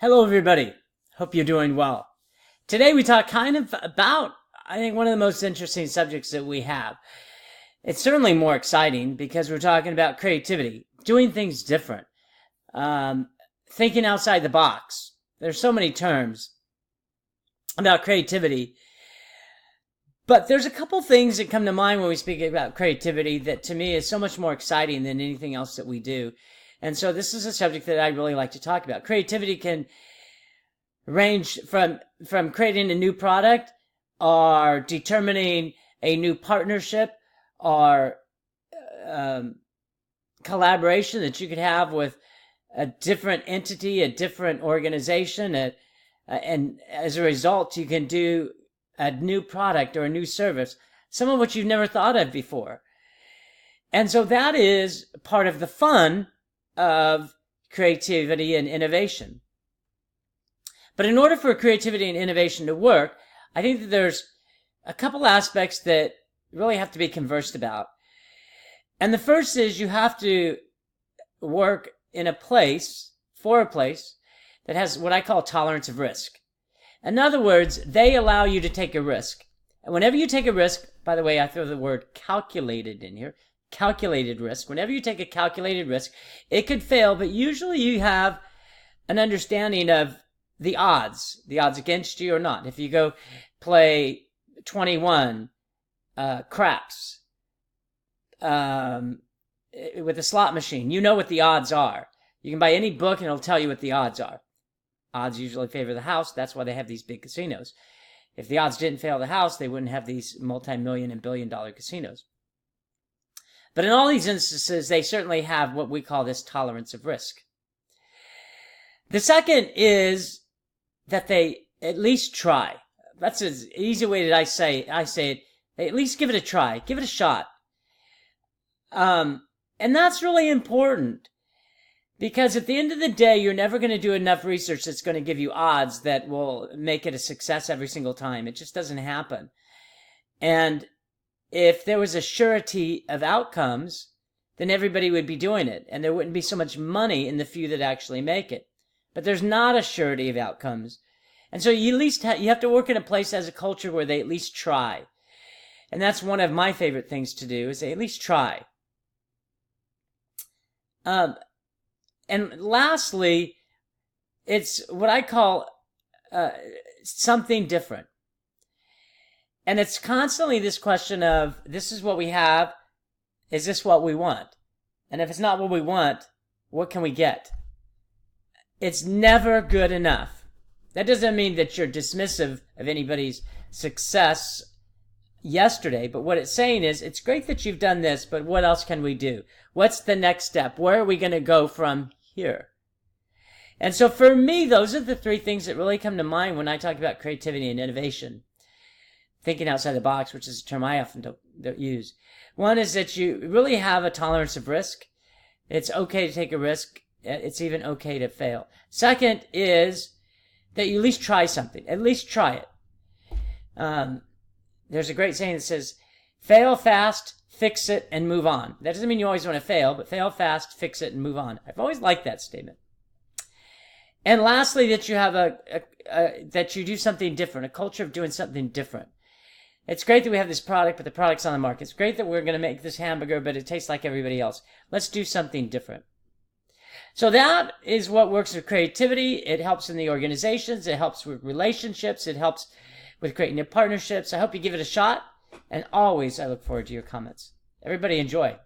Hello, everybody. Hope you're doing well. Today we talk kind of about, I think, one of the most interesting subjects that we have. It's certainly more exciting because we're talking about creativity, doing things different, thinking outside the box. There's so many terms about creativity, but there's a couple things that come to mind when we speak about creativity that to me is so much more exciting than anything else that we do. And so this is a subject that I really like to talk about. Creativity can range from creating a new product or determining a new partnership or collaboration that you could have with a different entity, a different organization, and as a result, you can do a new product or a new service, some of which you've never thought of before. And so that is part of the fun of creativity and innovation. But in order for creativity and innovation to work, I think that there's a couple aspects that really have to be conversed about. And the first is you have to work in a place that has what I call tolerance of risk. In other words, they allow you to take a risk. And whenever you take a risk, by the way, I throw the word calculated in here, calculated risk. Whenever you take a calculated risk, it could fail, but usually you have an understanding of the odds against you or not. If you go play 21 craps with a slot machine, you know what the odds are. You can buy any book and it'll tell you what the odds are. Odds usually favor the house. That's why they have these big casinos. If the odds didn't favor the house, they wouldn't have these multi-million and billion-dollar casinos. But in all these instances, they certainly have what we call this tolerance of risk. The second is that they at least try. That's an easy way that I say it. They at least give it a try. Give it a shot. And that's really important because at the end of the day, you're never going to do enough research that's going to give you odds that will make it a success every single time. It just doesn't happen. And if there was a surety of outcomes, then everybody would be doing it, and there wouldn't be so much money in the few that actually make it. But there's not a surety of outcomes. And so you at least you have to work in a place as a culture where they at least try. And that's one of my favorite things to do, is they at least try. And lastly, it's what I call something different. And it's constantly this question of, this is what we have, is this what we want? And if it's not what we want, what can we get? It's never good enough. That doesn't mean that you're dismissive of anybody's success yesterday, but what it's saying is, it's great that you've done this, but what else can we do? What's the next step? Where are we going to go from here? And so for me, those are the three things that really come to mind when I talk about creativity and innovation. Thinking outside the box, which is a term I often don't use. One is that you really have a tolerance of risk. It's okay to take a risk. It's even okay to fail. Second is that you at least try something. At least try it. There's a great saying that says, fail fast, fix it, and move on. That doesn't mean you always want to fail, but fail fast, fix it, and move on. I've always liked that statement. And lastly, that you have that you do something different, a culture of doing something different. It's great that we have this product, but the product's on the market. It's great that we're going to make this hamburger, but it tastes like everybody else. Let's do something different. So that is what works with creativity. It helps in the organizations. It helps with relationships. It helps with creating new partnerships. I hope you give it a shot. And always, I look forward to your comments. Everybody enjoy.